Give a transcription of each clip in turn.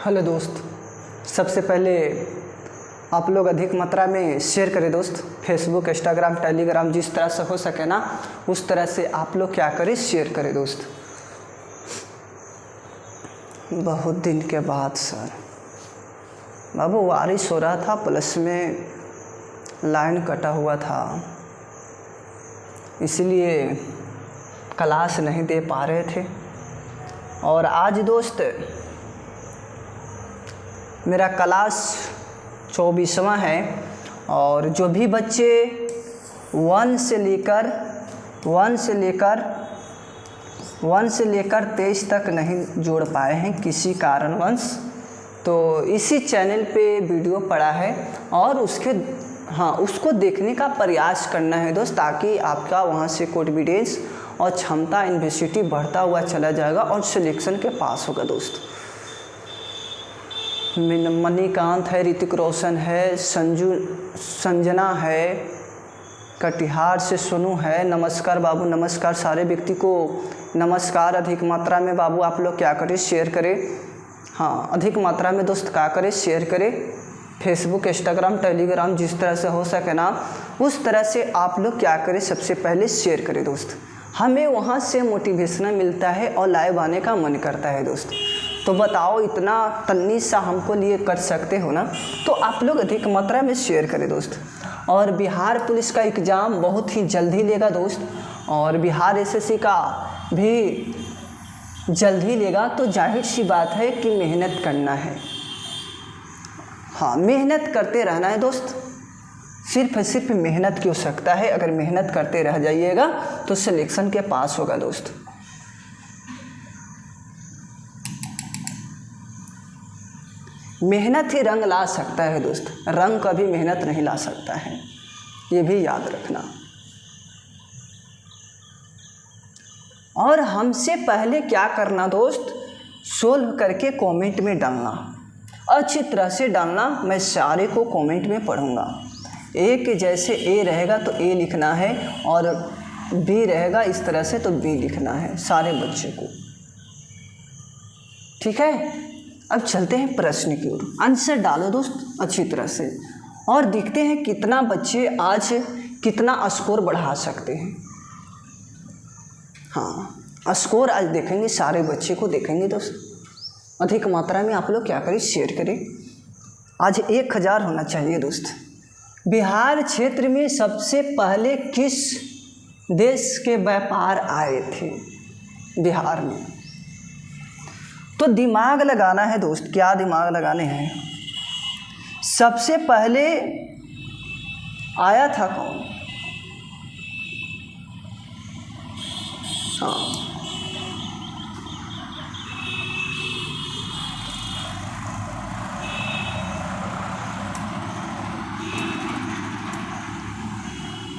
Hello दोस्त, सबसे पहले आप लोग अधिक मात्रा में शेयर करें दोस्त। फेसबुक, इंस्टाग्राम, टेलीग्राम, जिस तरह से हो सके ना उस तरह से आप लोग क्या करें, शेयर करें दोस्त। बहुत दिन के बाद सर बाबू बारिश हो रहा था, प्लस में लाइन कटा हुआ था, इसलिए क्लास नहीं दे पा रहे थे। और आज दोस्त मेरा क्लास 24वां है और जो भी बच्चे वन से लेकर 23 तक नहीं जोड़ पाए हैं किसी कारणवश, तो इसी चैनल पे वीडियो पड़ा है और उसको देखने का प्रयास करना है दोस्त, ताकि आपका वहाँ से कॉन्फिडेंस और क्षमता यूनिवर्सिटी बढ़ता हुआ चला जाएगा और सिलेक्शन के पास होगा दोस्त। मणिकांत है, ऋतिक रोशन है, संजना है, कटिहार से सोनू है। नमस्कार बाबू, नमस्कार। सारे व्यक्ति को नमस्कार। अधिक मात्रा में बाबू आप लोग क्या करें, शेयर करें। हाँ, अधिक मात्रा में दोस्त क्या करें, शेयर करें। फेसबुक, इंस्टाग्राम, टेलीग्राम, जिस तरह से हो सके ना उस तरह से आप लोग क्या करें, सबसे पहले शेयर करें दोस्त। हमें वहाँ से मोटिवेशन मिलता है और लाइव आने का मन करता है दोस्त। तो बताओ, इतना तन्नी सा हमको लिए कर सकते हो ना, तो आप लोग अधिक मात्रा में शेयर करें दोस्त। और बिहार पुलिस का एग्ज़ाम बहुत ही जल्दी लेगा दोस्त, और बिहार एसएससी का भी जल्दी लेगा, तो जाहिर सी बात है कि मेहनत करना है। हाँ, मेहनत करते रहना है दोस्त। सिर्फ मेहनत की हो सकता है। अगर मेहनत करते रह जाइएगा तो सिलेक्शन के पास होगा दोस्त। मेहनत ही रंग ला सकता है दोस्त, रंग कभी मेहनत नहीं ला सकता है, ये भी याद रखना। और हमसे पहले क्या करना दोस्त, सोल्व करके कमेंट में डालना, अच्छी तरह से डालना। मैं सारे को कमेंट में पढ़ूंगा। ए के जैसे ए रहेगा तो ए लिखना है, और बी रहेगा इस तरह से तो बी लिखना है सारे बच्चे को, ठीक है। अब चलते हैं प्रश्न की ओर। आंसर डालो दोस्त अच्छी तरह से, और देखते हैं कितना बच्चे आज कितना स्कोर बढ़ा सकते हैं। हाँ, स्कोर आज देखेंगे, सारे बच्चे को देखेंगे दोस्त। अधिक मात्रा में आप लोग क्या करें, शेयर करें। आज 1000 होना चाहिए दोस्त। बिहार क्षेत्र में सबसे पहले किस देश के व्यापार आए थे बिहार में? तो दिमाग लगाना है दोस्त। क्या दिमाग लगाने हैं? सबसे पहले आया था कौन? हाँ,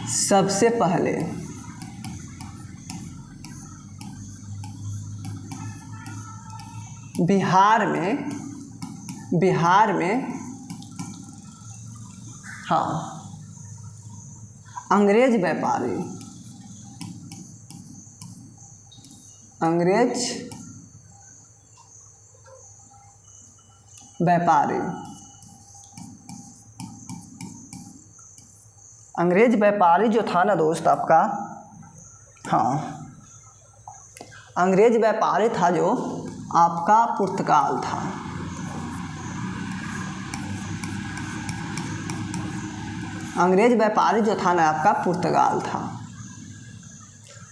सबसे पहले बिहार में हाँ, अंग्रेज व्यापारी अंग्रेज व्यापारी जो था ना दोस्त आपका, हाँ, अंग्रेज व्यापारी था जो आपका पुर्तगाल था। अंग्रेज व्यापारी जो था ना आपका पुर्तगाल था।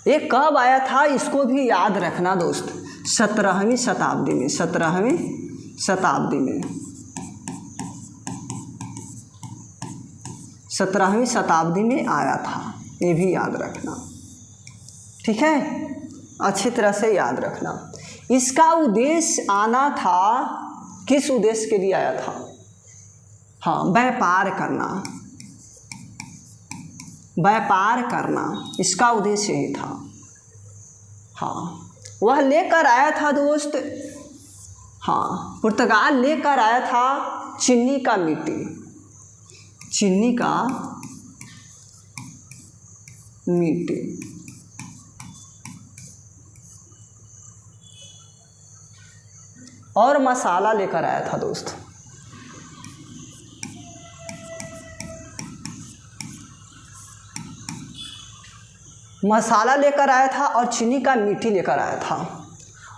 ये कब आया था इसको भी याद रखना दोस्त। 17वीं शताब्दी में, 17वीं शताब्दी में आया था, ये भी याद रखना, ठीक है। अच्छी तरह से याद रखना। इसका उद्देश्य आना था, किस उद्देश्य के लिए आया था? हाँ, व्यापार करना, इसका उद्देश्य यही था। हाँ, वह लेकर आया था दोस्त, हाँ, पुर्तगाल लेकर आया था चीनी का मिट्टी। और मसाला लेकर आया था दोस्त। मसाला लेकर आया था और चीनी का मीठी लेकर आया था,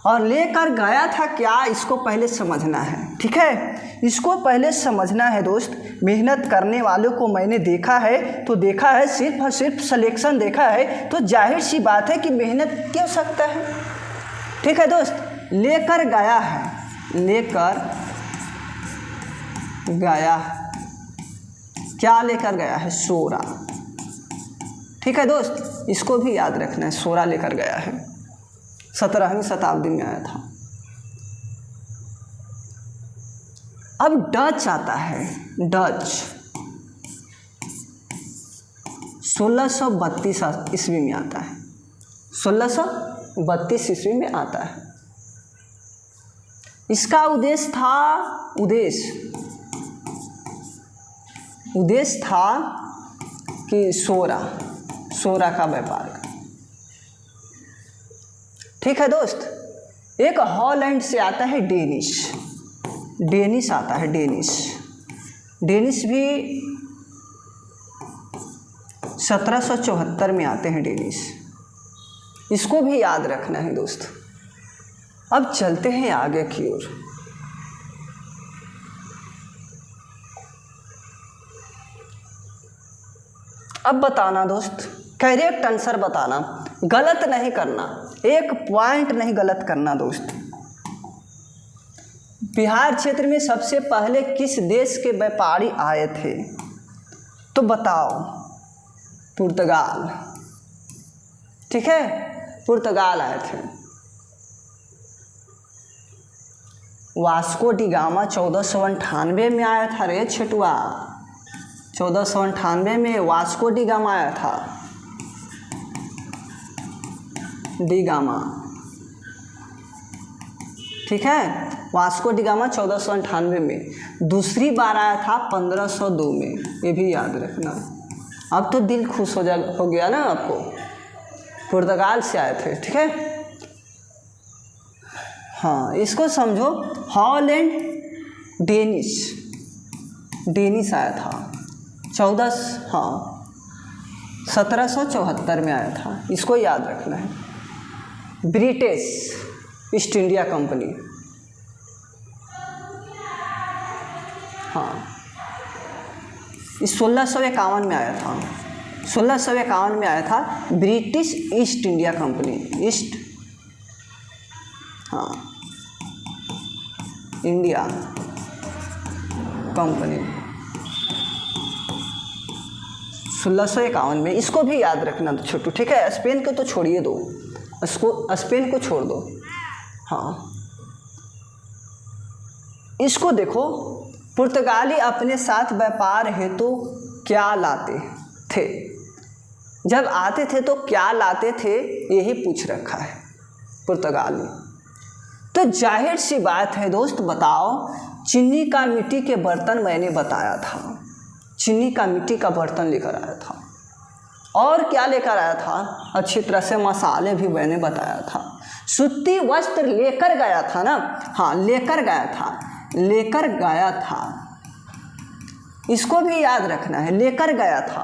और लेकर गया था क्या, इसको पहले समझना है। ठीक है, इसको पहले समझना है दोस्त। मेहनत करने वालों को मैंने देखा है, तो देखा है सिर्फ और सिर्फ सिलेक्शन देखा है, तो जाहिर सी बात है कि मेहनत क्यों सकता है। ठीक है दोस्त, लेकर गया है, लेकर गया, क्या लेकर गया है, सोरा। ठीक है दोस्त, इसको भी याद रखना है, सोरा लेकर गया है, 17वीं शताब्दी में आया था। अब डच आता है, डच 1632 ईस्वी में आता है, 1632 ईस्वी में आता है। इसका उद्देश्य था, उद्देश्य था कि सोरा का व्यापार। ठीक है दोस्त, एक हॉलैंड से आता है डेनिश आता है, डेनिश भी 1774 में आते हैं डेनिश, इसको भी याद रखना है दोस्त। अब चलते हैं आगे की ओर। अब बताना दोस्त, करेक्ट आंसर बताना, गलत नहीं करना, एक पॉइंट नहीं गलत करना दोस्त। बिहार क्षेत्र में सबसे पहले किस देश के व्यापारी आए थे, तो बताओ, पुर्तगाल। ठीक है, पुर्तगाल आए थे। वास्को डी गामा 1498 में आया था रे छेटुआ, 1498 में वास्को डी गामा आया था, डी गामा। ठीक है, वास्को डी गामा 1498 में, दूसरी बार आया था 1502 में, ये भी याद रखना। अब तो दिल खुश हो गया ना आपको, पुर्तगाल से आए थे। ठीक है, हाँ इसको समझो, हॉलैंड डेनिश आया था 1774 में आया था, इसको याद रखना है। ब्रिटिश ईस्ट इंडिया कंपनी, हाँ 1651 में आया था, 1651 में आया था British east India company, India company 1651 में, इसको भी याद रखना तो छोटू। ठीक है, स्पेन को तो छोड़िए दो, स्पेन को छोड़ दो। हाँ इसको देखो, पुर्तगाली अपने साथ व्यापार हेतु तो क्या लाते थे, जब आते थे तो क्या लाते थे, यही पूछ रखा है पुर्तगाली। तो जाहिर सी बात है दोस्त, बताओ, चीनी का मिट्टी के बर्तन मैंने बताया था, चीनी का मिट्टी का बर्तन लेकर आया था, और क्या लेकर आया था, अच्छी तरह से मसाले भी मैंने बताया था। सूती वस्त्र लेकर गया था ना, हाँ लेकर गया था, इसको भी याद रखना है, लेकर गया था।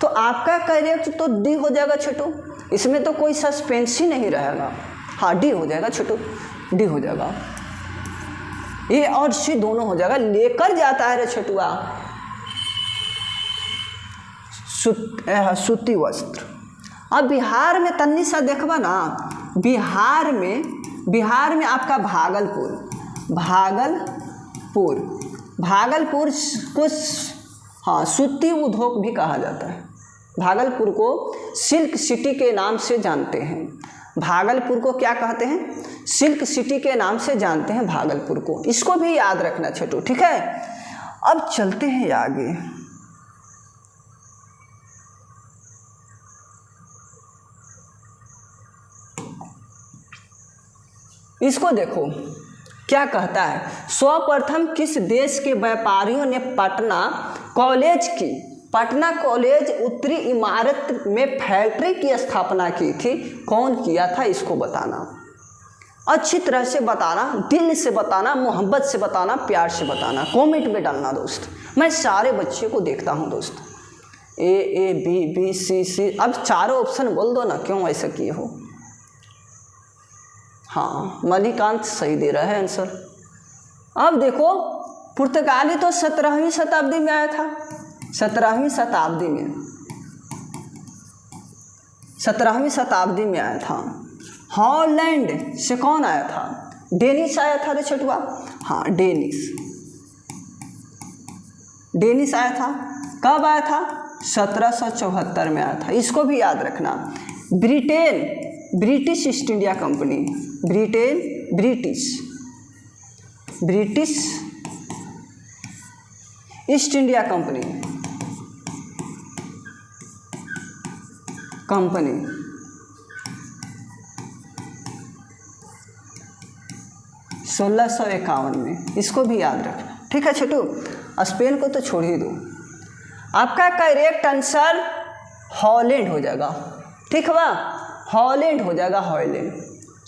तो आपका करेक्ट तो डी हो जाएगा छोटू, इसमें तो कोई सस्पेंस ही नहीं रहेगा। हाँ डी हो जाएगा छोटू, डी हो जाएगा, ए और सी दोनों हो जाएगा। लेकर जाता है रे छोटुआ, सूती वस्त्र। अब बिहार में तन्नी सा देखबा ना, बिहार में आपका भागलपुर को हाँ सूती उद्योग भी कहा जाता है। भागलपुर को सिल्क सिटी के नाम से जानते हैं, भागलपुर को क्या कहते हैं, सिल्क सिटी के नाम से जानते हैं भागलपुर को, इसको भी याद रखना छोटू। ठीक है, अब चलते हैं आगे। इसको देखो क्या कहता है, सर्वप्रथम किस देश के व्यापारियों ने पटना कॉलेज उत्तरी इमारत में फैक्ट्री की स्थापना की थी, कौन किया था, इसको बताना। अच्छी तरह से बताना, दिल से बताना, मोहब्बत से बताना, प्यार से बताना, कमेंट में डालना दोस्त। मैं सारे बच्चे को देखता हूँ दोस्त, ए बी बी सी सी, अब चारों ऑप्शन बोल दो ना, क्यों ऐसा किए हो। हाँ, मणिकांत सही दे रहा है आंसर। अब देखो, पुर्तगाली तो 17वीं शताब्दी में आया था, 17वीं शताब्दी में, 17वीं शताब्दी में आया था। हॉलैंड से कौन आया था? डेनिस आया था रे छोटुआ। हाँ, डेनिस आया था। कब आया था? 1774 में आया था। इसको भी याद रखना। British east India company, British east India company 1651 में, इसको भी याद रखना, ठीक है छोटू। स्पेन को तो छोड़ ही दो। आपका करेक्ट आंसर हॉलैंड हो जाएगा, ठीक है, हॉलैंड हो जाएगा, हॉलैंड।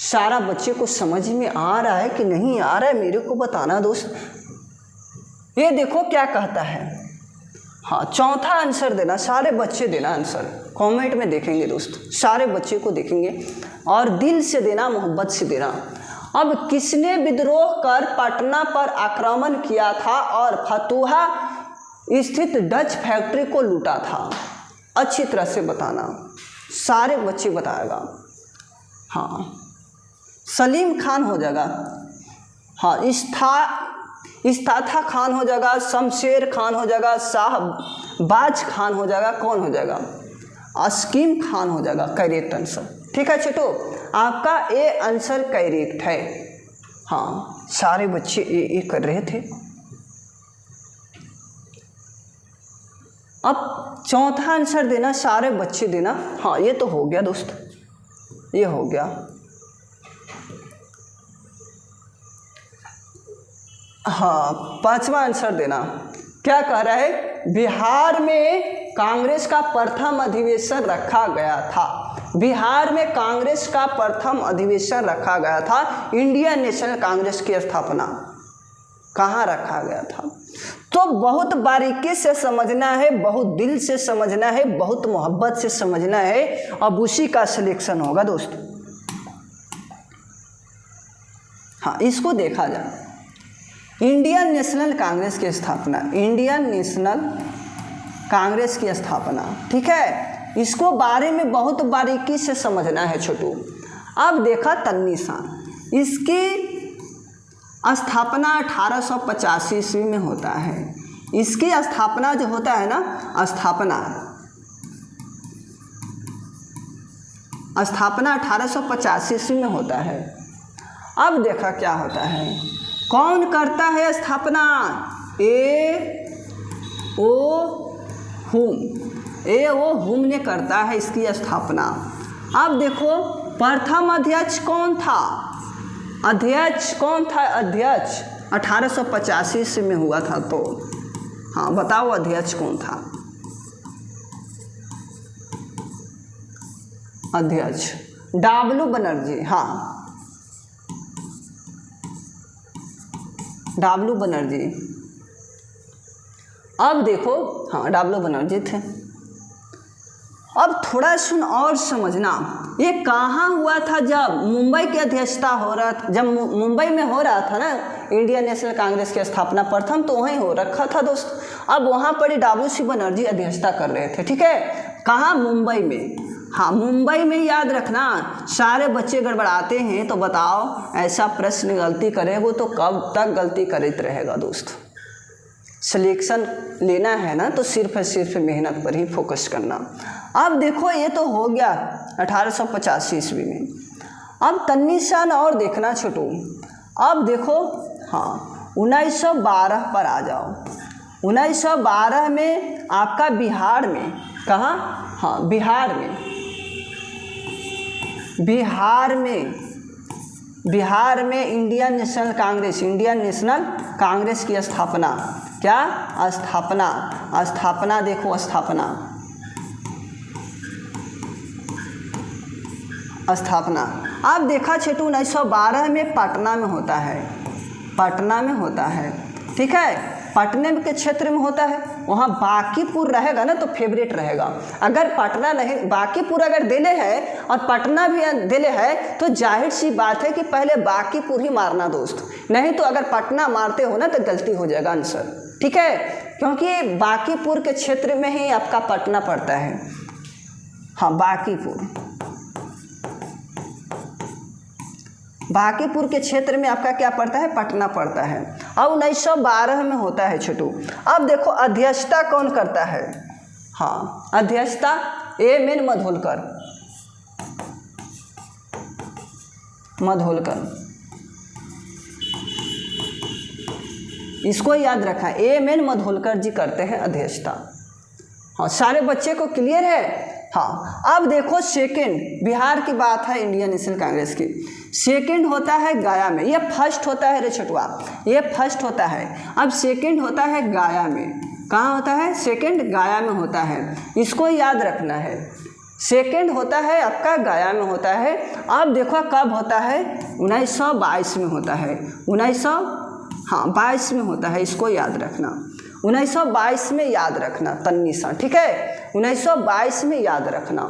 सारा बच्चे को समझ में आ रहा है कि नहीं आ रहा है, मेरे को बताना दोस्त। ये देखो क्या कहता है। हाँ, चौथा आंसर देना, सारे बच्चे देना आंसर, कमेंट में देखेंगे दोस्त, सारे बच्चे को देखेंगे और दिल से देना, मोहब्बत से देना। अब किसने विद्रोह कर पटना पर आक्रमण किया था और फतुहा स्थित डच फैक्ट्री को लूटा था? अच्छी तरह से बताना, सारे बच्चे बताएगा। हाँ, सलीम खान हो जाएगा, हाँ, इस्ताथा खान हो जाएगा, शमशेर खान हो जाएगा, शाहबाज खान हो जाएगा, कौन हो जाएगा? अस्कीम खान हो जाएगा करेक्ट आंसर, ठीक है छोटू, आपका ए आंसर करेक्ट है। हाँ, सारे बच्चे ए कर रहे थे। अब चौथा आंसर देना, सारे बच्चे देना। हाँ, ये तो हो गया दोस्त, ये हो गया। हाँ, पांचवा आंसर देना। क्या कह रहा है? बिहार में कांग्रेस का प्रथम अधिवेशन रखा गया था। बिहार में कांग्रेस का प्रथम अधिवेशन रखा गया था। इंडियन नेशनल कांग्रेस की स्थापना कहाँ रखा गया था? तो बहुत बारीकी से समझना है, बहुत दिल से समझना है, बहुत मोहब्बत से समझना है, अब उसी का सिलेक्शन होगा दोस्त। हाँ, इसको देखा जाए। इंडियन नेशनल कांग्रेस की स्थापना, इंडियन नेशनल कांग्रेस की स्थापना, ठीक है, इसको बारे में बहुत बारीकी से समझना है छोटू। अब देखा तन्नीसान, इसकी स्थापना 1885 ईस्वी में होता है। इसकी स्थापना जो होता है ना, स्थापना 1885 ईस्वी में होता है। अब देखा क्या होता है, कौन करता है स्थापना? हुम ने करता है इसकी स्थापना। अब देखो, प्रथम अध्यक्ष कौन था? अध्यक्ष 1885 ईस्वी में हुआ था, तो हाँ बताओ अध्यक्ष कौन था? अध्यक्ष डब्ल्यू बनर्जी। हाँ, डब्ल्यू बनर्जी। अब देखो, हाँ डब्ल्यू बनर्जी थे। अब थोड़ा सुन और समझना, ये कहाँ हुआ था? जब मुंबई की अध्यक्षता हो रहा था, जब मुंबई में हो रहा था ना इंडियन नेशनल कांग्रेस की स्थापना प्रथम, तो वहीं हो रखा था दोस्त। अब वहाँ पर डब्ल्यू बनर्जी अध्यक्षता कर रहे थे, ठीक है, कहाँ? मुंबई में। हाँ, मुंबई में, याद रखना। सारे बच्चे गड़बड़ाते हैं, तो बताओ ऐसा प्रश्न गलती करेगो तो कब तक गलती करते रहेगा दोस्त। सिलेक्शन लेना है ना, तो सिर्फ मेहनत पर ही फोकस करना। अब देखो, ये तो हो गया 1885 ईस्वी में। अब तन्नीसान और देखना छोटू। अब देखो, हाँ 1912 पर आ जाओ। 1912 में आपका बिहार में, कहाँ? हाँ, बिहार में इंडियन नेशनल कांग्रेस की स्थापना। क्या? स्थापना देखो, स्थापना अब देखा छोटू 1912 में पटना में होता है, पटना में होता है, ठीक है, पटने के क्षेत्र में होता है। वहाँ बांकीपुर रहेगा ना तो फेवरेट रहेगा। अगर पटना नहीं, बांकीपुर अगर दिले है और पटना भी दिले है तो जाहिर सी बात है कि पहले बांकीपुर ही मारना दोस्त, नहीं तो अगर पटना मारते हो ना तो गलती हो जाएगा आंसर, ठीक है, क्योंकि बांकीपुर के क्षेत्र में ही आपका पटना पड़ता है। हाँ, बांकीपुर के क्षेत्र में आपका क्या पड़ता है, पटना पड़ता है। अब 1912 में होता है छोटू। अब देखो अध्यक्षता कौन करता है, हाँ अध्यक्षता एम.एन. मधोलकर, इसको याद रखा, एम.एन. मधोलकर जी करते हैं अध्यक्षता। हाँ, सारे बच्चे को क्लियर है। हाँ, अब देखो सेकंड, बिहार की बात है, इंडियन नेशनल कांग्रेस की। सेकंड होता है गया में, ये फर्स्ट होता है रे छोटुआ, ये फर्स्ट होता है। अब सेकंड होता है गया में, कहाँ होता है, सेकंड गया में होता है, इसको याद रखना है। सेकंड होता है आपका गया में होता है। अब देखो कब होता है, 1922 में होता है, 1922 में होता है, इसको याद रखना, 1922 में याद रखना तन्नीसा, ठीक है, 1922 में याद रखना।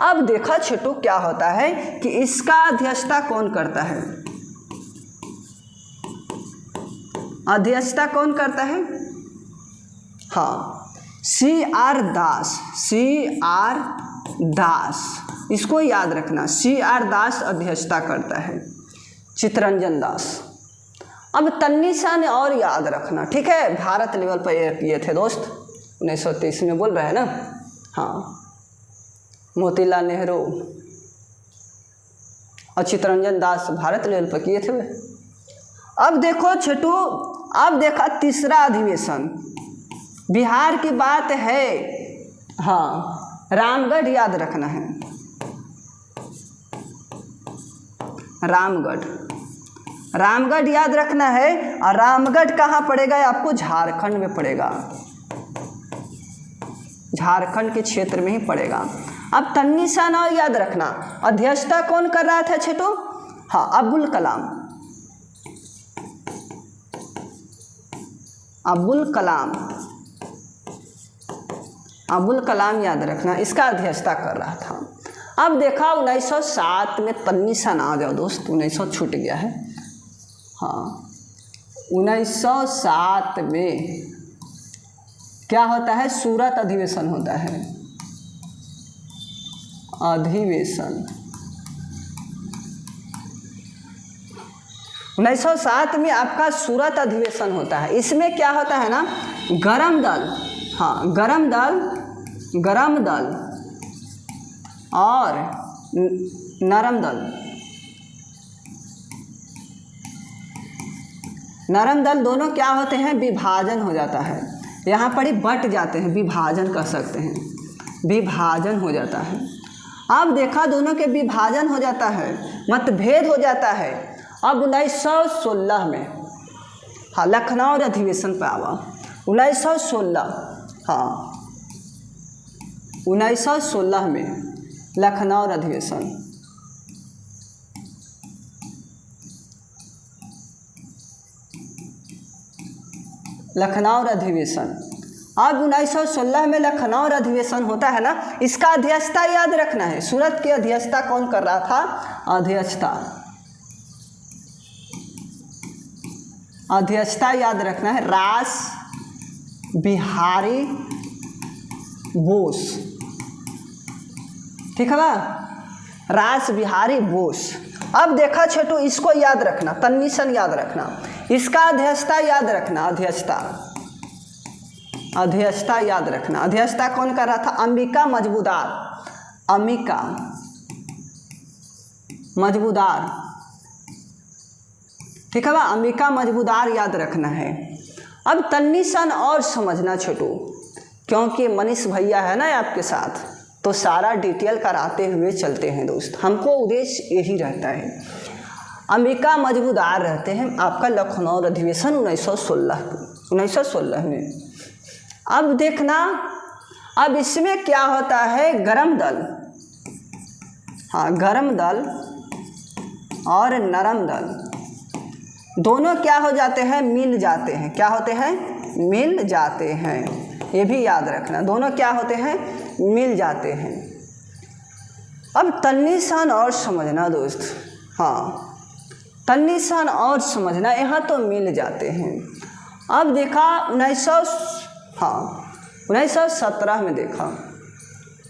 अब देखा छोटू क्या होता है कि इसका अध्यक्षता कौन करता है, अध्यक्षता कौन करता है, हाँ C.R. दास, C.R. दास, इसको याद रखना, C.R. दास अध्यक्षता करता है, चित्तरंजन दास। अब तन्नीसा ने और याद रखना, ठीक है, भारत लेवल पर ये किए थे दोस्त, 1930 में बोल रहे हैं ना, हाँ मोतीलाल नेहरू और चित्तरंजन दास भारत लेवल पर किए थे वे। अब देखो छोटू, अब देखा तीसरा अधिवेशन, बिहार की बात है, हाँ रामगढ़ याद रखना है, रामगढ़ याद रखना है। और रामगढ़ कहाँ पड़ेगा, आपको झारखंड में पड़ेगा, झारखंड के क्षेत्र में ही पड़ेगा। अब तन्नीसा नाम याद रखना, अध्यक्षता कौन कर रहा था छोटू, हाँ अब्दुल कलाम, अब्दुल कलाम याद रखना, इसका अध्यक्षता कर रहा था। अब देखा 1907 में तन्नीसा ना आ जाओ दोस्त, 1900 छूट गया है, हाँ 1907 में क्या होता है, सूरत अधिवेशन होता है, अधिवेशन 1907 में आपका सूरत अधिवेशन होता है। इसमें क्या होता है ना, गरम दल, हाँ गरम दल और नरम दल दोनों क्या होते हैं, विभाजन हो जाता है, यहाँ पर ही बट जाते हैं, विभाजन कर सकते हैं, विभाजन हो जाता है। अब देखा दोनों के विभाजन हो जाता है, मतभेद हो जाता है। अब 1916 में, हाँ लखनऊ अधिवेशन पर आवा, 1916, हाँ 1916 में लखनऊ अधिवेशन, लखनऊ अधिवेशन। अब 1916 में लखनऊ अधिवेशन होता है ना, इसका अध्यक्षता याद रखना है। सूरत की अध्यक्षता कौन कर रहा था, अध्यक्षता याद रखना है, रास बिहारी बोस, ठीक है ना, रास बिहारी बोस। अब देखा छोटू, इसको याद रखना, तन्नीसन याद रखना, इसका अध्यक्षता याद रखना, अध्यक्षता याद रखना। अध्यक्षता कौन कर रहा था, अंबिका मजबूदार, ठीक है ना, अंबिका मजबूदार याद रखना है। अब तन्नीसन और समझना छोटू, क्योंकि मनीष भैया है ना आपके साथ, तो सारा डिटेल कराते हुए चलते हैं दोस्त, हमको उद्देश्य यही रहता है। अंबिका मजबूदार रहते हैं आपका लखनऊ अधिवेशन 1916 में। अब देखना, अब इसमें क्या होता है, गरम दल, हाँ गरम दल और नरम दल दोनों क्या हो जाते हैं, मिल जाते हैं। क्या होते हैं, मिल जाते हैं। ये भी याद रखना, दोनों क्या होते हैं, मिल जाते हैं। अब तन्निसान और समझना दोस्त, हाँ तन्निसान और समझना, यहाँ तो मिल जाते हैं। अब देखा 1917 में देखा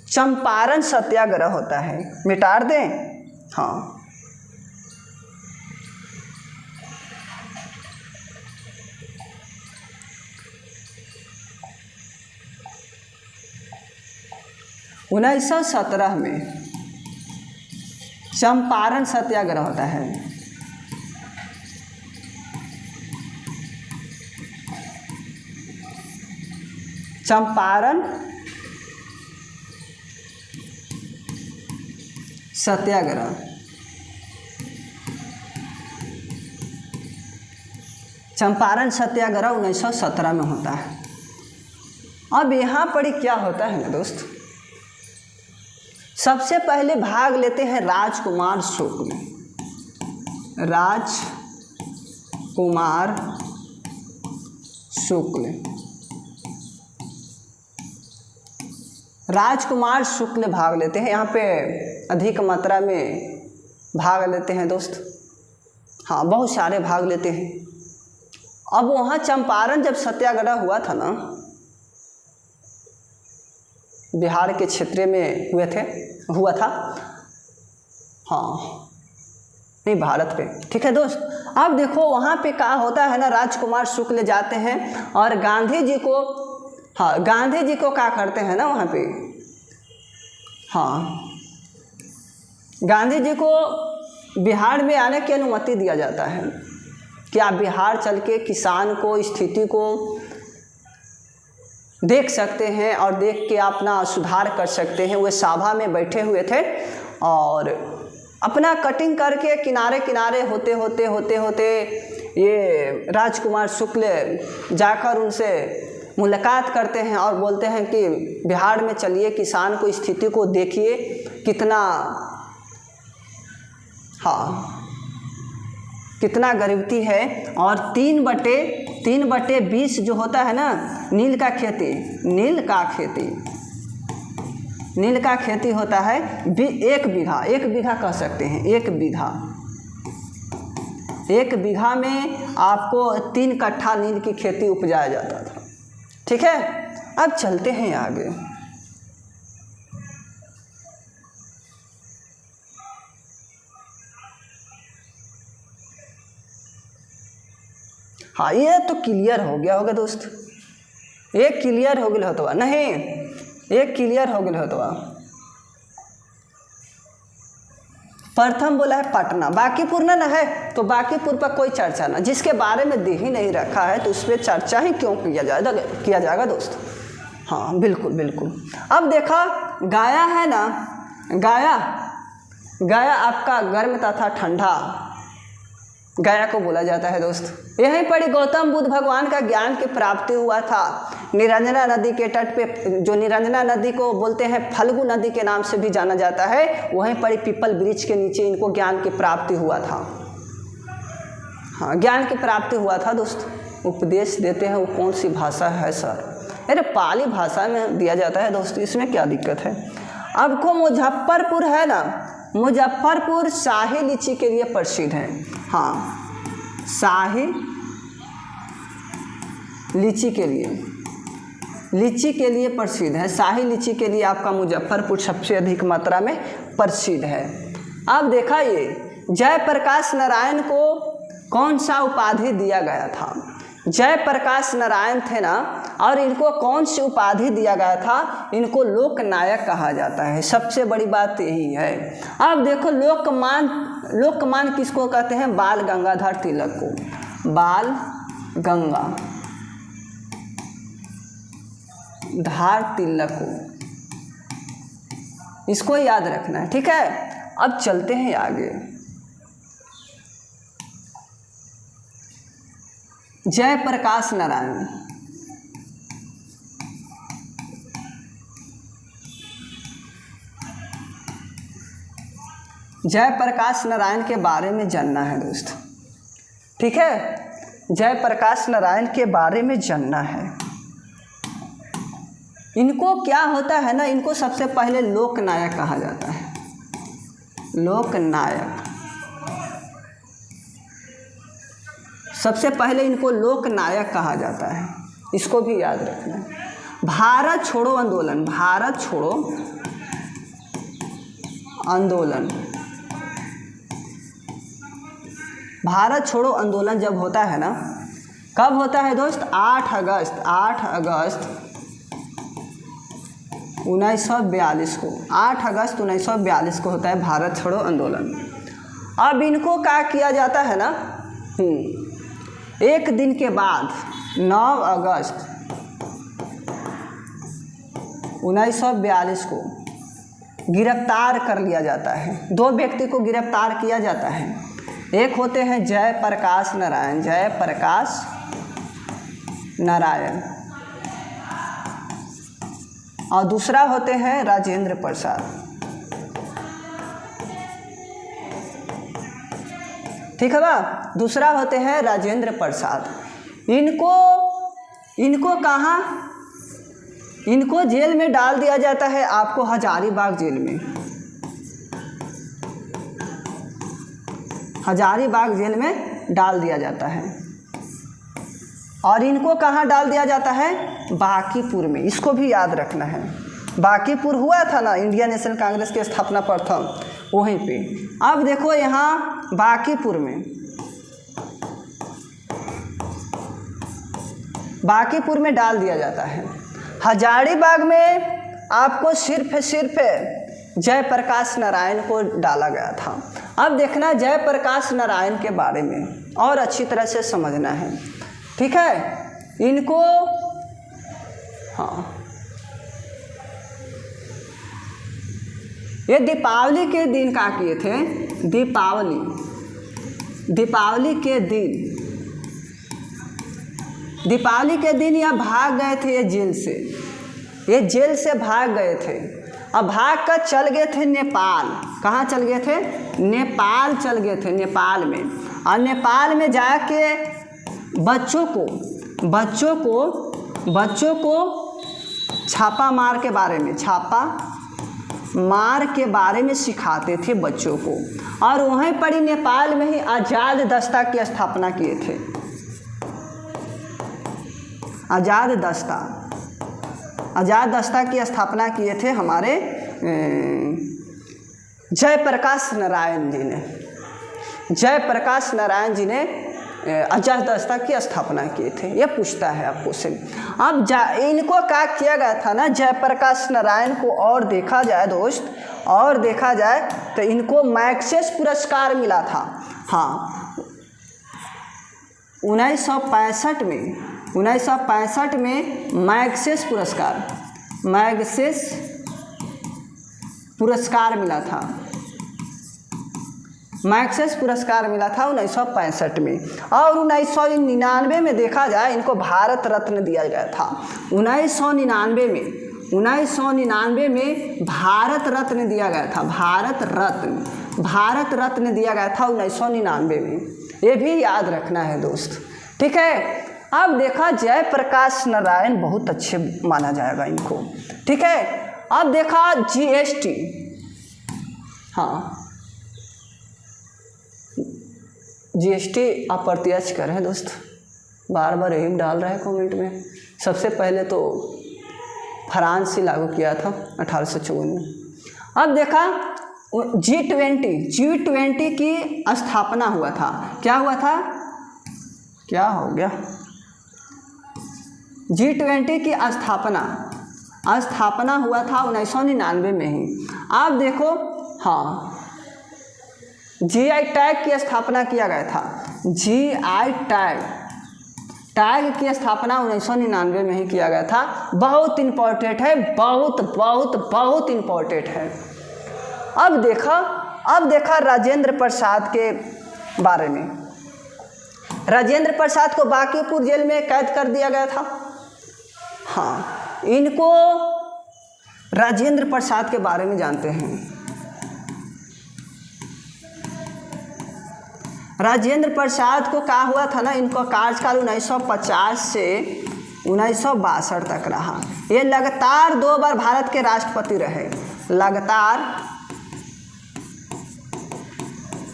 चंपारण सत्याग्रह होता है, मिटा दें, हाँ 1917 में चंपारण सत्याग्रह होता है। चंपारण सत्याग्रह, चंपारण सत्याग्रह 1917 में होता है। अब यहाँ पर क्या होता है ना दोस्त, सबसे पहले भाग लेते हैं राजकुमार शुक्ल। राजकुमार शुक्ल, राजकुमार शुक्ल भाग लेते हैं, यहाँ पे अधिक मात्रा में भाग लेते हैं दोस्त, हाँ बहुत सारे भाग लेते हैं। अब वहाँ चंपारण जब सत्याग्रह हुआ था ना, बिहार के क्षेत्र में हुआ था, हाँ नहीं भारत पे, ठीक है दोस्त। अब देखो वहाँ पे क्या होता है ना, राजकुमार शुक्ल जाते हैं और गांधी जी को, हाँ गांधी जी को क्या करते हैं ना वहाँ पे, हाँ गांधी जी को बिहार में आने की अनुमति दिया जाता है कि आप बिहार चल के किसान को स्थिति को देख सकते हैं और देख के अपना सुधार कर सकते हैं। वे सभा में बैठे हुए थे और अपना कटिंग करके किनारे किनारे होते होते ये राजकुमार शुक्ल जाकर उनसे मुलाकात करते हैं और बोलते हैं कि बिहार में चलिए, किसान को स्थिति को देखिए कितना, हाँ कितना गरीबी है। और 3/20 जो होता है ना नील का खेती, नील का खेती होता है 1 बीघा कह सकते हैं, 1 बीघा में आपको 3 कट्ठा नील की खेती उपजाया जाता था, ठीक है। अब चलते हैं आगे, हाँ ये तो क्लियर हो गया होगा दोस्त, एक क्लियर हो गया होता नहीं, एक क्लियर हो गया होता। प्रथम बोला है पटना, बांकीपुर ना है तो बांकीपुर पर कोई चर्चा ना, जिसके बारे में दे ही नहीं रखा है तो उस पर चर्चा ही क्यों किया जाएगा दोस्त, हाँ बिल्कुल। अब देखा गया है ना, गया आपका गर्म तथा ठंडा गया को बोला जाता है दोस्त। यहीं पर ही गौतम बुद्ध भगवान का ज्ञान की प्राप्ति हुआ था। निरंजना नदी के तट पे, जो निरंजना नदी को बोलते हैं फल्गु नदी के नाम से भी जाना जाता है, वहीं पर ही पीपल वृक्ष के नीचे इनको ज्ञान की प्राप्ति हुआ था, हाँ ज्ञान की प्राप्ति हुआ था दोस्त। उपदेश देते हैं वो कौन सी भाषा है सर, अरे पाली भाषा में दिया जाता है दोस्त, इसमें क्या दिक्कत है। अब को मुजफ्फरपुर है ना, मुजफ्फरपुर शाही लीची के लिए प्रसिद्ध है, हाँ शाही लीची के लिए प्रसिद्ध है, शाही लीची के लिए आपका मुजफ्फरपुर सबसे अधिक मात्रा में प्रसिद्ध है। अब देखा ये जयप्रकाश नारायण को कौन सा उपाधि दिया गया था, जयप्रकाश नारायण थे ना, और इनको कौन सी उपाधि दिया गया था, इनको लोकनायक कहा जाता है, सबसे बड़ी बात यही है। अब देखो लोकमान किसको कहते हैं, बाल गंगाधर तिलक को, बाल गंगाधर तिलक को, इसको याद रखना है, ठीक है। अब चलते हैं आगे, जयप्रकाश नारायण, जयप्रकाश नारायण के बारे में जानना है दोस्त। ठीक है, जयप्रकाश नारायण के बारे में जानना है। इनको क्या होता है ना, इनको सबसे पहले लोकनायक कहा जाता है। लोकनायक, सबसे पहले इनको लोकनायक कहा जाता है, इसको भी याद रखना है। भारत छोड़ो आंदोलन, भारत छोड़ो आंदोलन, भारत छोड़ो आंदोलन जब होता है ना, कब होता है दोस्त? 8 अगस्त 1942 को, 8 अगस्त 1942 को होता है भारत छोड़ो आंदोलन। अब इनको क्या किया जाता है ना, एक दिन के बाद 9 अगस्त 1942 को गिरफ्तार कर लिया जाता है। 2 व्यक्ति को गिरफ्तार किया जाता है। एक होते हैं जयप्रकाश नारायण, जयप्रकाश नारायण, और दूसरा होते हैं राजेंद्र प्रसाद। ठीक है बा, दूसरा होते हैं राजेंद्र प्रसाद। इनको कहाँ, इनको जेल में डाल दिया जाता है, आपको हजारीबाग जेल में, हजारीबाग जेल में डाल दिया जाता है। और इनको कहाँ डाल दिया जाता है? बांकीपुर में, इसको भी याद रखना है। बांकीपुर हुआ था ना इंडियन नेशनल कांग्रेस की स्थापना प्रथम, वहीं पे। अब देखो यहाँ बांकीपुर में, बांकीपुर में डाल दिया जाता है। हजारीबाग में आपको सिर्फ जयप्रकाश नारायण को डाला गया था। अब देखना जयप्रकाश नारायण के बारे में और अच्छी तरह से समझना है। ठीक है, इनको ये दीपावली के दिन क्या किए थे? दीपावली के दिन यह भाग गए थे, ये जेल से भाग गए थे। अब भाग कर चल गए थे नेपाल। कहाँ चल गए थे? नेपाल चल गए थे, नेपाल में। और नेपाल में जाके बच्चों को छापा मार के बारे में सिखाते थे बच्चों को। और वहीं पर ही नेपाल में ही आज़ाद दस्ता की स्थापना किए थे। आज़ाद दस्ता की स्थापना किए थे हमारे जयप्रकाश नारायण जी ने। जयप्रकाश नारायण जी ने आज़ाद दस्ता की स्थापना किए थे। ये पूछता है आपको से। अब इनको क्या किया गया था ना, जयप्रकाश नारायण को और देखा जाए दोस्त, और देखा जाए तो इनको मैग्सेस पुरस्कार मिला था। हाँ, 1965 में मैग्सेस पुरस्कार मिला था। मैग्सेस पुरस्कार मिला था 1965 में। और 1999 में देखा जाए इनको भारत रत्न दिया गया था। 1999 में भारत रत्न दिया गया था। भारत रत्न दिया गया था 1999 में। ये भी याद रखना है दोस्त। ठीक है, अब देखा जयप्रकाश नारायण बहुत अच्छे माना जाएगा इनको। ठीक है, अब देखा जीएसटी। हाँ, जीएसटी अप्रत्यक्ष कर है दोस्त, बार बार यही डाल रहा है कमेंट में। सबसे पहले तो फ्रांस से लागू किया था 1854 में। अब देखा G20 की स्थापना हुआ था। क्या हुआ था? क्या हो गया? G20 की स्थापना हुआ था 1999 में ही। आप देखो, हाँ, GI टैग की स्थापना किया गया था। GI टैग की स्थापना 1999 में ही किया गया था। बहुत इम्पोर्टेंट है, बहुत इम्पोर्टेंट है। अब देखा राजेंद्र प्रसाद के बारे में। राजेंद्र प्रसाद को बांकीपुर जेल में कैद कर दिया गया था। हाँ, इनको राजेंद्र प्रसाद के बारे में जानते हैं। राजेंद्र प्रसाद को क्या हुआ था ना, इनको कार्यकाल 1950 से 1962 तक रहा। ये लगातार 2 बार भारत के राष्ट्रपति रहे, लगातार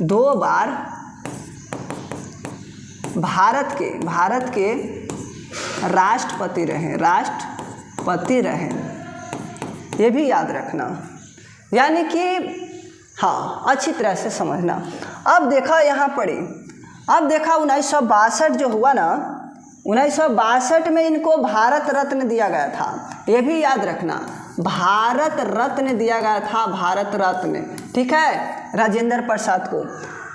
2 बार भारत के राष्ट्रपति रहे, ये भी याद रखना, यानी कि हाँ अच्छी तरह से समझना। अब देखा यहाँ पढ़ी, अब देखा 1962 जो हुआ ना, 1962 में इनको भारत रत्न दिया गया था, ये भी याद रखना, भारत रत्न दिया गया था, भारत रत्न, ठीक है। राजेंद्र प्रसाद को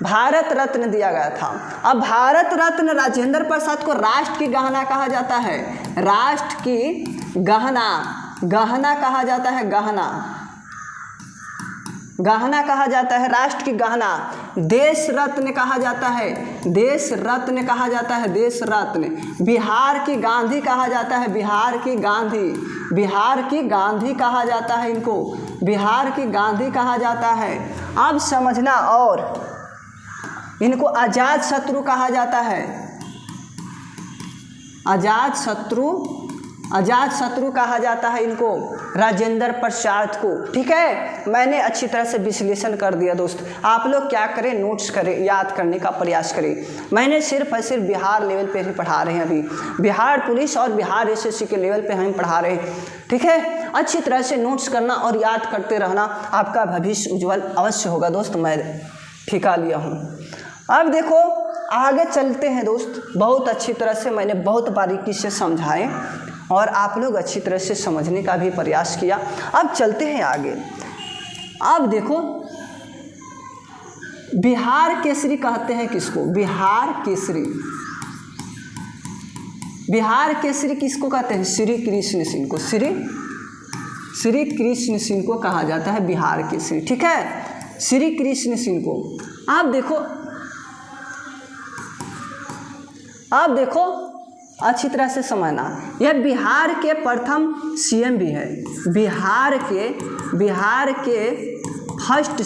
भारत रत्न दिया गया था। अब भारत रत्न राजेंद्र प्रसाद को राष्ट्र की गहना कहा जाता है, राष्ट्र की गहना कहा जाता है, गहना कहा जाता है, राष्ट्र की गहना। देश रत्न कहा जाता है, देश रत्न कहा जाता है, देश रत्न। बिहार की गांधी कहा जाता है, बिहार की गांधी कहा जाता है, इनको बिहार की गांधी कहा जाता है। अब समझना, और इनको आजाद शत्रु कहा जाता है, आजाद शत्रु कहा जाता है इनको, राजेंद्र प्रसाद को, ठीक है। मैंने अच्छी तरह से विश्लेषण कर दिया दोस्त। आप लोग क्या करें, नोट्स करें, याद करने का प्रयास करें। मैंने सिर्फ बिहार लेवल पे ही पढ़ा रहे हैं, अभी बिहार पुलिस और बिहार एसएससी के लेवल पे हम पढ़ा रहे हैं, ठीक है। अच्छी तरह से नोट्स करना और याद करते रहना, आपका भविष्य उज्जवल अवश्य होगा दोस्त, मैं ठिका लिया हूँ। अब देखो आगे चलते हैं दोस्त, बहुत अच्छी तरह से मैंने बहुत बारीकी से समझाए और आप लोग अच्छी तरह से समझने का भी प्रयास किया। अब चलते हैं आगे। अब देखो बिहार केसरी कहते हैं किसको, बिहार केसरी, बिहार केसरी किसको कहते हैं, श्री कृष्ण सिंह को, श्री कृष्ण सिंह को कहा जाता है बिहार केसरी, ठीक है, श्री कृष्ण सिंह को। अब देखो अच्छी तरह से समझना, यह बिहार के प्रथम सीएम भी है, बिहार के फर्स्ट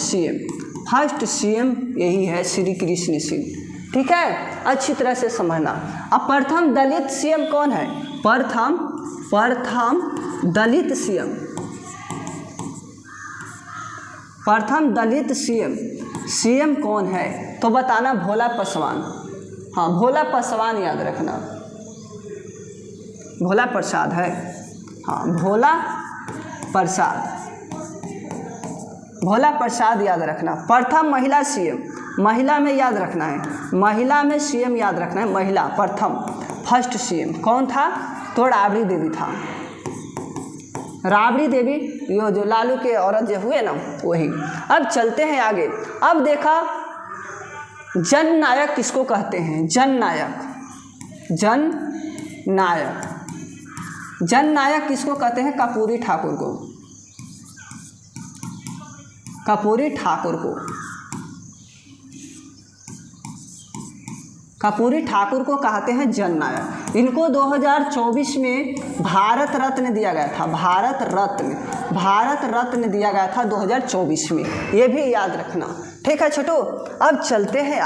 सीएम यही है श्री कृष्ण सिंह, ठीक है। अच्छी तरह से समझना। अब प्रथम दलित सीएम कौन है, प्रथम दलित सीएम कौन है, तो बताना भोला पासवान। हाँ, भोला पासवान याद रखना, भोला प्रसाद है, हाँ भोला प्रसाद याद रखना। प्रथम महिला सीएम, महिला में याद रखना है, महिला में सीएम याद रखना है, महिला प्रथम फर्स्ट सीएम कौन था, तो राबड़ी देवी था, राबड़ी देवी, यो जो लालू के औरत जो हुए ना वही। अब चलते हैं आगे। अब देखा जननायक किसको कहते हैं, जननायक किसको कहते हैं, कर्पूरी ठाकुर को, कर्पूरी ठाकुर को कहते हैं जननायक। इनको 2024 में भारत रत्न दिया गया था, भारत रत्न दिया गया था 2024 में, ये भी याद रखना, ठीक है छोटू। अब चलते हैं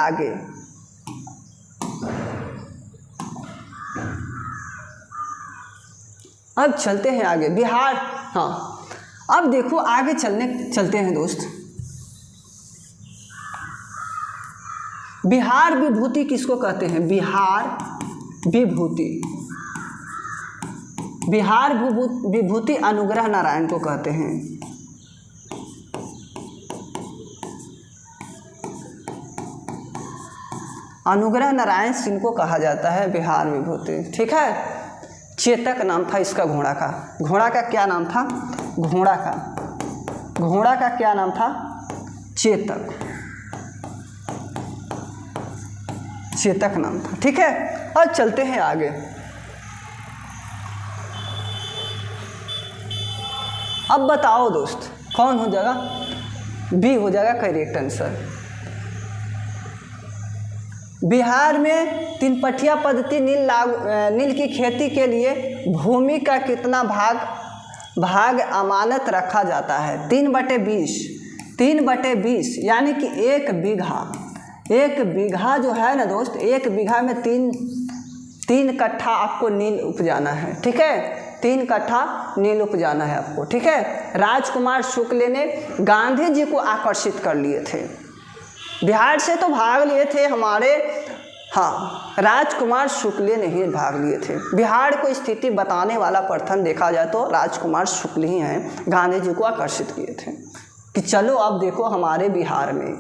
आगे। बिहार, हाँ अब देखो आगे चलते हैं दोस्त। बिहार विभूति किसको कहते हैं, बिहार विभूति अनुग्रह नारायण को कहते हैं। अनुग्रह नारायण सिंह को कहा जाता है बिहार विभूति, ठीक है। चेतक नाम था इसका, घोड़ा का क्या नाम था, घोड़ा का क्या नाम था, चेतक नाम था, ठीक है। और चलते हैं आगे। अब बताओ दोस्त कौन हो जाएगा, बी हो जाएगा करेक्ट आंसर। बिहार में 3 पट्टिया पद्धति नील की खेती के लिए भूमि का कितना भाग अमानत रखा जाता है, 3/20, यानी कि 1 1 बीघा जो है ना दोस्त, 1 बीघा में 3 कट्ठा आपको नील उपजाना है, ठीक है, 3 कट्ठा नील उपजाना है आपको, ठीक है। राजकुमार शुक्ल ने गांधी जी को आकर्षित कर लिए थे, बिहार से तो भाग लिए थे हमारे, हाँ, राजकुमार शुक्ल ने ही भाग लिए थे। बिहार को स्थिति बताने वाला प्रथम देखा जाए तो राजकुमार शुक्ल ही हैं, गांधी जी को आकर्षित किए थे कि चलो अब देखो हमारे बिहार में,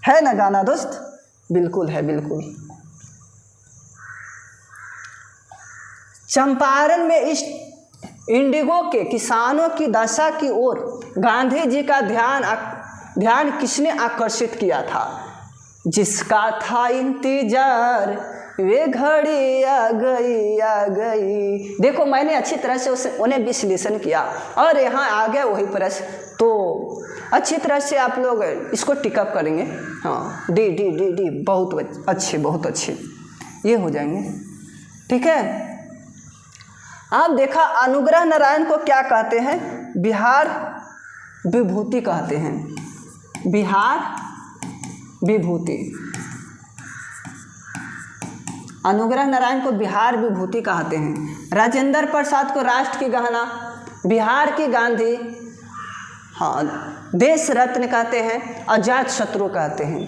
है ना गाना दोस्त? बिल्कुल है, बिल्कुल। चंपारण में इस इंडिगो के किसानों की दशा की ओर गांधी जी का ध्यान किसने आकर्षित किया था? जिसका था इंतजार वे घड़ी आ गई। देखो मैंने अच्छी तरह से उन्हें विश्लेषण किया और यहाँ आ गया वही प्रश्न, तो अच्छी तरह से आप लोग इसको टिकअप करेंगे। हाँ, डी बहुत अच्छे, बहुत अच्छे ये हो जाएंगे, ठीक है। आप देखा अनुग्रह नारायण को क्या कहते हैं? बिहार विभूति कहते हैं, बिहार विभूति। अनुग्रह नारायण को बिहार विभूति कहते हैं। राजेंद्र प्रसाद को राष्ट्र की गहना, बिहार की गांधी, हाँ, देश रत्न कहते हैं, अजात शत्रु कहते हैं।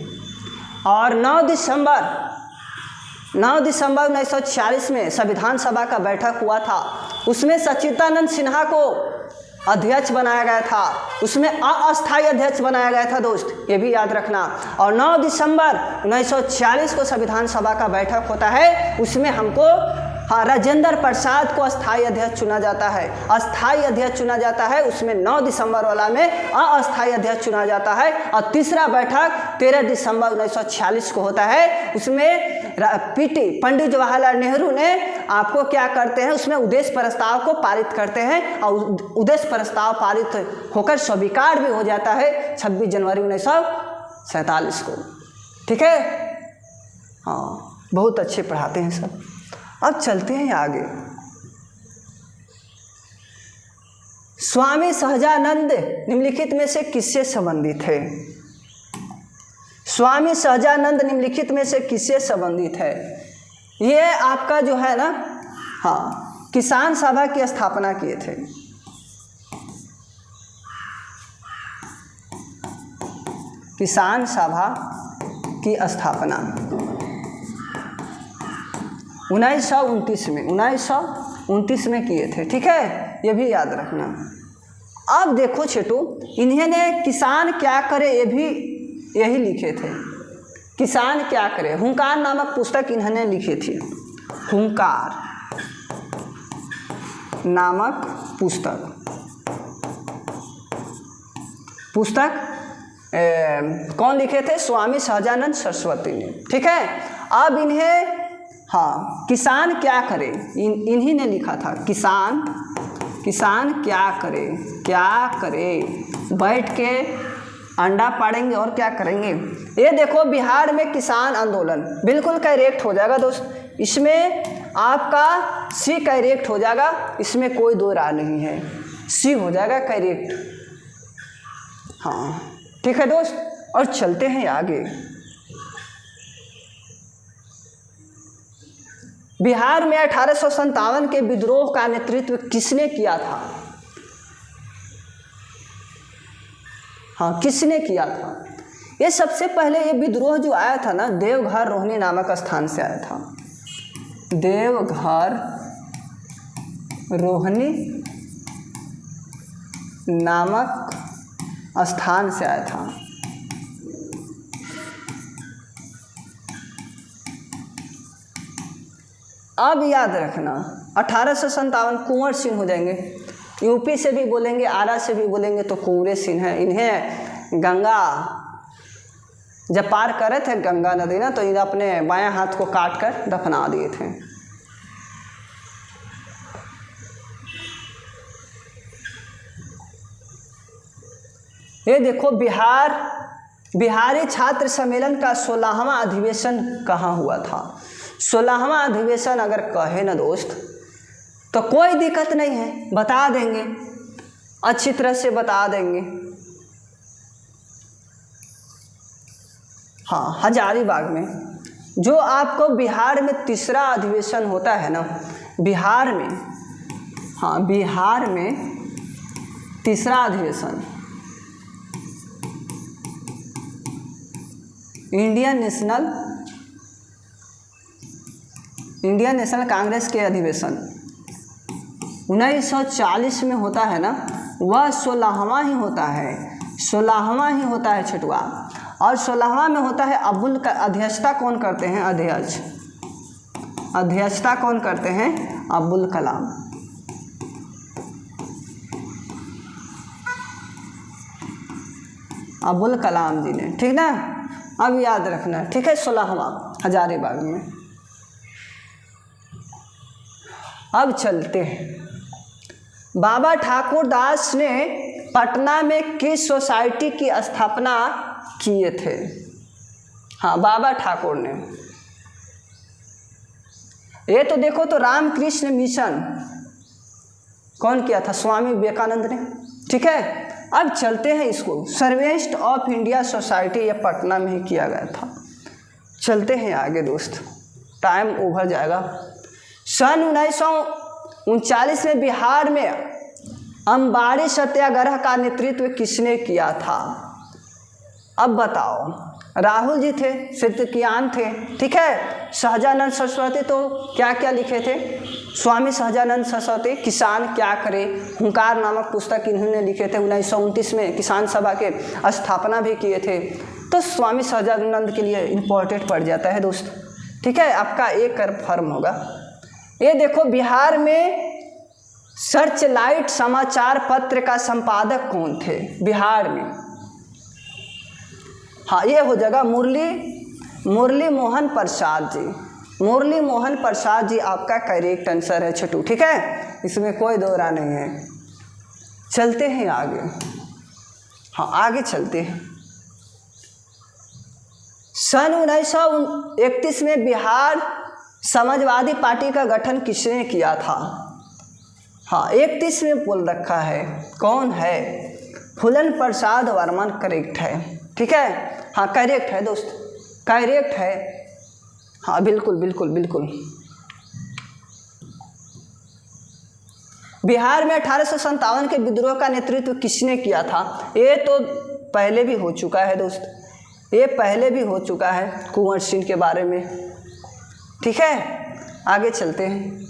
और 9 दिसंबर 1946 में संविधान सभा का बैठक हुआ था, उसमें सच्चिदानंद सिन्हा को अध्यक्ष बनाया गया था, उसमें अस्थायी अध्यक्ष बनाया गया था दोस्त, ये भी याद रखना। और 9 दिसंबर 1946 को संविधान सभा का बैठक होता है, उसमें हमको, हाँ, राजेंद्र प्रसाद को अस्थायी अध्यक्ष चुना जाता है, अस्थायी अध्यक्ष चुना जाता है, उसमें 9 दिसंबर वाला में अस्थायी अध्यक्ष चुना जाता है। और तीसरा बैठक 13 दिसंबर 1946 को होता है, उसमें पंडित जवाहरलाल नेहरू ने आपको क्या करते हैं, उसमें उद्देश्य प्रस्ताव को पारित करते हैं और उद्देश्य प्रस्ताव पारित होकर स्वीकार भी हो जाता है 26 जनवरी 1947 को, ठीक है। हाँ, बहुत अच्छे पढ़ाते हैं सब। अब चलते हैं आगे। स्वामी सहजानंद निम्नलिखित में से किससे संबंधित है? स्वामी सहजानंद निम्नलिखित में से किससे संबंधित है? ये आपका जो है ना, हाँ, किसान सभा की स्थापना किए थे। किसान सभा की स्थापना 1929 में किए थे, ठीक है, ये भी याद रखना। अब देखो छेटू, इन्होंने किसान क्या करे ये भी यही लिखे थे, किसान क्या करे। हुंकार नामक पुस्तक इन्होंने लिखी थी, हुंकार नामक पुस्तक कौन लिखे थे? स्वामी सहजानंद सरस्वती ने, ठीक है। अब इन्हें, हाँ, किसान क्या करे, इन्हीं ने लिखा था, किसान क्या करे, बैठ के अंडा पाड़ेंगे और क्या करेंगे। ये देखो बिहार में किसान आंदोलन बिल्कुल करेक्ट हो जाएगा दोस्त, इसमें आपका सी करेक्ट हो जाएगा, इसमें कोई दो राय नहीं है, सी हो जाएगा करेक्ट। हाँ, ठीक है दोस्त, और चलते हैं आगे। बिहार में 1857 के विद्रोह का नेतृत्व किसने किया था? हाँ, किसने किया था? ये सबसे पहले ये विद्रोह जो आया था ना, देवघर रोहनी नामक स्थान से आया था, देवघर रोहनी नामक स्थान से आया था। अब याद रखना 1857 कुंवर सिंह हो जाएंगे, यूपी से भी बोलेंगे, आरा से भी बोलेंगे तो कुंवरे सिंह है। इन्हें गंगा जब पार करे थे गंगा नदी ना, तो इन्हें अपने बायां हाथ को काट कर दफना दिए थे। ये देखो बिहारी छात्र सम्मेलन का 16वां अधिवेशन कहाँ हुआ था? 16वां अधिवेशन अगर कहे ना दोस्त तो कोई दिक्कत नहीं है, बता देंगे, अच्छी तरह से बता देंगे। हाँ, हजारीबाग में। जो आपको बिहार में तीसरा अधिवेशन होता है ना, बिहार में, हाँ बिहार में तीसरा अधिवेशन इंडियन नेशनल कांग्रेस के अधिवेशन 1940 में होता है ना, वह 16वां ही होता है, 16वां ही होता है छठवा। और 16वां में होता है अध्यक्षता कौन करते हैं? अध्यक्षता कौन करते हैं? अब्दुल कलाम। अब्दुल कलाम जी ने, ठीक ना, अब याद रखना, ठीक है। 16वां हजारीबाग में। अब चलते हैं, बाबा ठाकुर दास ने पटना में किस सोसाइटी की स्थापना किए थे? हाँ, बाबा ठाकुर ने। ये तो देखो तो रामकृष्ण मिशन कौन किया था? स्वामी विवेकानंद ने, ठीक है। अब चलते हैं इसको, सर्वेस्ट ऑफ इंडिया सोसाइटी, ये पटना में ही किया गया था। चलते हैं आगे दोस्त, टाइम ओवर जाएगा। सन 1939 में बिहार में अंबाड़ी सत्याग्रह का नेतृत्व किसने किया था? अब बताओ। राहुल जी थे, सिद्दकियान थे, ठीक है। सहजानंद सरस्वती तो क्या क्या लिखे थे? स्वामी सहजानंद सरस्वती किसान क्या करे, हुंकार नामक पुस्तक इन्होंने लिखे थे। 1929 में किसान सभा के स्थापना भी किए थे। तो स्वामी सहजानंद के लिए इम्पोर्टेंट पड़ जाता है दोस्त, ठीक है। आपका एक कन्फर्म होगा। ये देखो, बिहार में सर्च लाइट समाचार पत्र का संपादक कौन थे बिहार में? हाँ, ये हो जाएगा मुरली मोहन प्रसाद जी। मुरली मोहन प्रसाद जी आपका करेक्ट आंसर है छोटू, ठीक है, इसमें कोई दो राय नहीं है। चलते हैं आगे, हाँ आगे चलते हैं। सन 1931 में बिहार समाजवादी पार्टी का गठन किसने किया था? हाँ, 31 में बोल रखा है, कौन है? फूलन प्रसाद वर्मन करेक्ट है, ठीक है। हाँ करेक्ट है दोस्त, करेक्ट है, हाँ बिल्कुल बिल्कुल बिल्कुल। बिहार में 1857 के विद्रोह का नेतृत्व किसने किया था? ये तो पहले भी हो चुका है दोस्त, ये पहले भी हो चुका है, कुंवर सिंह के बारे में, ठीक है। आगे चलते हैं।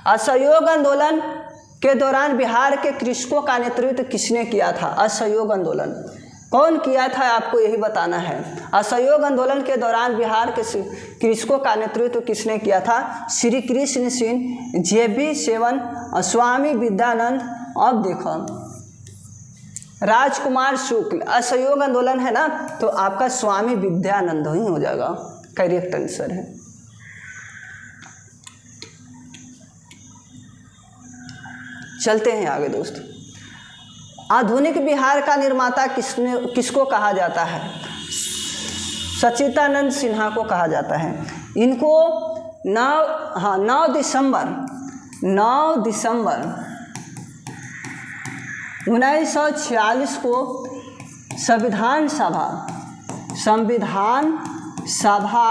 असहयोग आंदोलन के दौरान बिहार के कृषकों का नेतृत्व किसने किया था? असहयोग आंदोलन कौन किया था, आपको यही बताना है। असहयोग आंदोलन के दौरान बिहार के कृषकों का नेतृत्व किसने किया था? श्री कृष्ण सिंह, JB सेवन, स्वामी विद्यानंद। अब देखो, राजकुमार शुक्ल। असहयोग आंदोलन है ना, तो आपका स्वामी विद्यानंद ही हो जाएगा, करेक्ट आंसर है। चलते हैं आगे दोस्त। आधुनिक बिहार का निर्माता किसको कहा जाता है? सच्चिदानंद सिन्हा को कहा जाता है। इनको 9 दिसंबर 1946 को संविधान सभा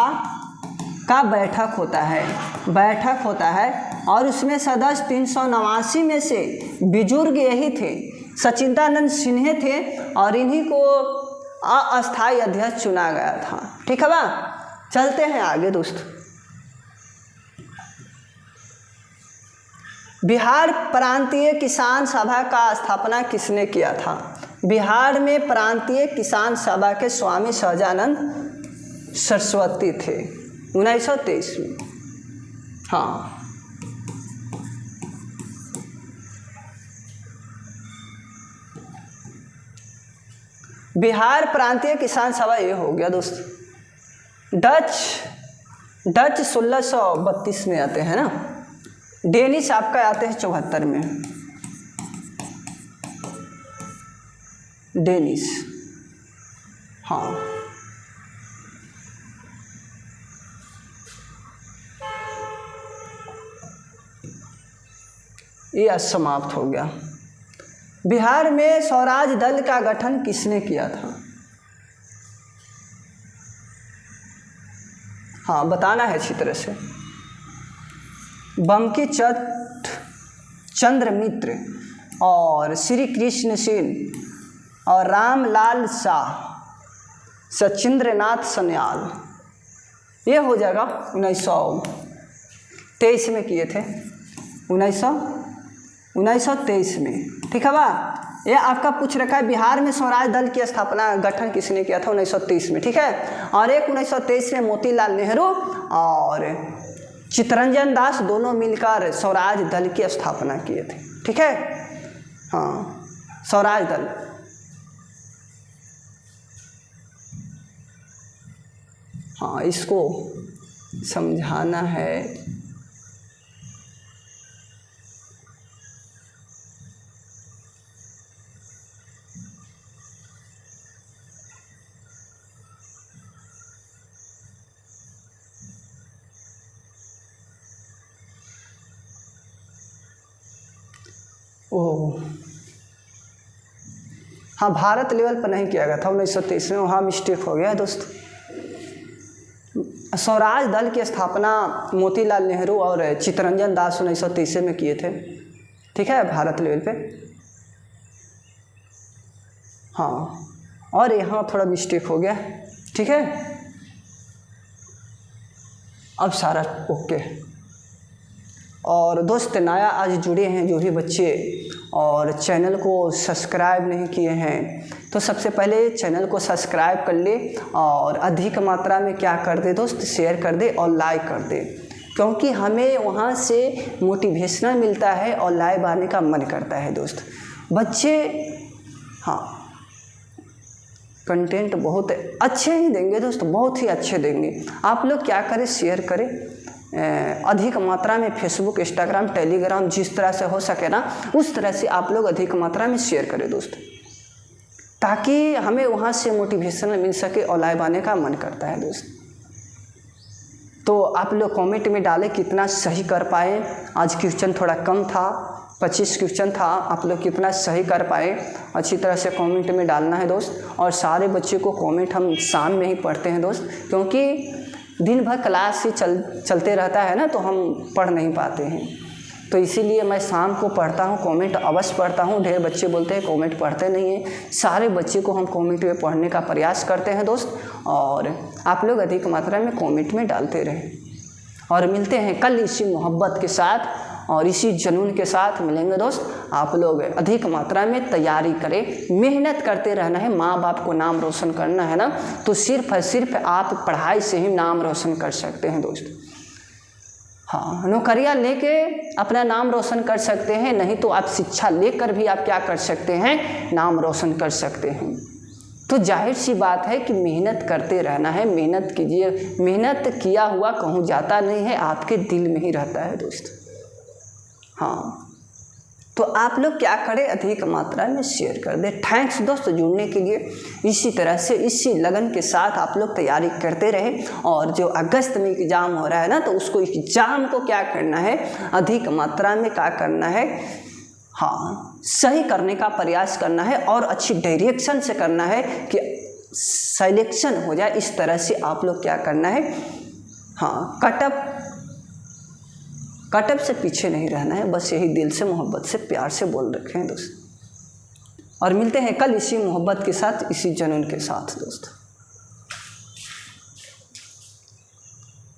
का बैठक होता है और उसमें सदस्य 389 में से बुजुर्ग यही थे, सच्चिदानंद सिन्हा थे, और इन्हीं को अस्थायी अध्यक्ष चुना गया था, ठीक है बा। चलते हैं आगे दोस्त। बिहार प्रांतीय किसान सभा का स्थापना किसने किया था? बिहार में प्रांतीय किसान सभा के स्वामी सहजानंद सरस्वती थे 1923 में। हाँ, बिहार प्रांतीय किसान सभा ये हो गया दोस्त। डच 1632 में आते हैं ना, डेनिश आपका आते हैं 74 में, डेनिश। हाँ, ये समाप्त हो गया। बिहार में स्वराज दल का गठन किसने किया था? हाँ बताना है अच्छी तरह से। बंकी चंद्र मित्र और श्री कृष्ण सेन और रामलाल शाह, सचिंद्रनाथ सन्याल, ये हो जाएगा 1923 में किए थे, 1923 में। ठीक है बा। ये आपका पूछ रखा है बिहार में स्वराज दल की स्थापना गठन किसने किया था 1923 में। ठीक है। और एक 1923 में मोतीलाल नेहरू और चित्तरंजन दास दोनों मिलकर स्वराज दल की स्थापना किए थे। ठीक है। हाँ स्वराज दल। हाँ इसको समझाना है। ओह हाँ भारत लेवल पर नहीं किया गया था 1923 में, वहाँ मिस्टेक हो गया दोस्त। स्वराज दल की स्थापना मोतीलाल नेहरू और चित्तरंजन दास 1923 में किए थे। ठीक है भारत लेवल पे। हाँ और यहाँ थोड़ा मिस्टेक हो गया। ठीक है अब सारा ओके। और दोस्त नया आज जुड़े हैं जो भी बच्चे और चैनल को सब्सक्राइब नहीं किए हैं तो सबसे पहले चैनल को सब्सक्राइब कर ले और अधिक मात्रा में क्या कर दे दोस्त, शेयर कर दे और लाइक कर दे, क्योंकि हमें वहाँ से मोटिवेशनल मिलता है और लाइव आने का मन करता है दोस्त। बच्चे हाँ कंटेंट बहुत अच्छे ही देंगे दोस्त, बहुत ही अच्छे देंगे। आप लोग क्या करें, शेयर करें अधिक मात्रा में। फेसबुक, इंस्टाग्राम, टेलीग्राम जिस तरह से हो सके ना उस तरह से आप लोग अधिक मात्रा में शेयर करें दोस्त, ताकि हमें वहाँ से मोटिवेशन मिल सके और लाइव आने का मन करता है दोस्त। तो आप लोग कमेंट में डालें कितना सही कर पाए। आज क्वेश्चन थोड़ा कम था, 25 क्वेश्चन था, आप लोग कितना सही कर पाए अच्छी तरह से कमेंट में डालना है दोस्त। और सारे बच्चे को कमेंट हम शाम में ही पढ़ते हैं दोस्त, क्योंकि दिन भर क्लास ही चलते रहता है ना तो हम पढ़ नहीं पाते हैं, तो इसीलिए मैं शाम को पढ़ता हूँ, कमेंट अवश्य पढ़ता हूँ। ढेर बच्चे बोलते हैं कमेंट पढ़ते नहीं हैं, सारे बच्चे को हम कमेंट में पढ़ने का प्रयास करते हैं दोस्त। और आप लोग अधिक मात्रा में कमेंट में डालते रहें। और मिलते हैं कल इसी मोहब्बत के साथ और इसी जुनून के साथ मिलेंगे दोस्त। आप लोग अधिक मात्रा में तैयारी करें, मेहनत करते रहना है। माँ बाप को नाम रोशन करना है ना, तो सिर्फ और सिर्फ आप पढ़ाई से ही नाम रोशन कर सकते हैं दोस्त। हाँ नौकरियाँ लेके अपना नाम रोशन कर सकते हैं, नहीं तो आप शिक्षा लेकर भी आप क्या कर सकते हैं, नाम रोशन कर सकते हैं। तो जाहिर सी बात है कि मेहनत करते रहना है, मेहनत कीजिए। मेहनत किया हुआ कहूँ जाता नहीं है, आपके दिल में ही रहता है दोस्त। हाँ तो आप लोग क्या करें, अधिक मात्रा में शेयर कर दें। थैंक्स दोस्त जुड़ने के लिए। इसी तरह से इसी लगन के साथ आप लोग तैयारी करते रहें। और जो अगस्त में एग्ज़ाम हो रहा है ना, तो उसको एग्ज़ाम को क्या करना है, अधिक मात्रा में क्या करना है, हाँ सही करने का प्रयास करना है और अच्छी डायरेक्शन से करना है कि सिलेक्शन हो जाए। इस तरह से आप लोग क्या करना है, हाँ कटअप से पीछे नहीं रहना है, बस यही दिल से मोहब्बत से प्यार से बोल रखे हैं दोस्त। और मिलते हैं कल इसी मोहब्बत के साथ, इसी जुनून के साथ दोस्त।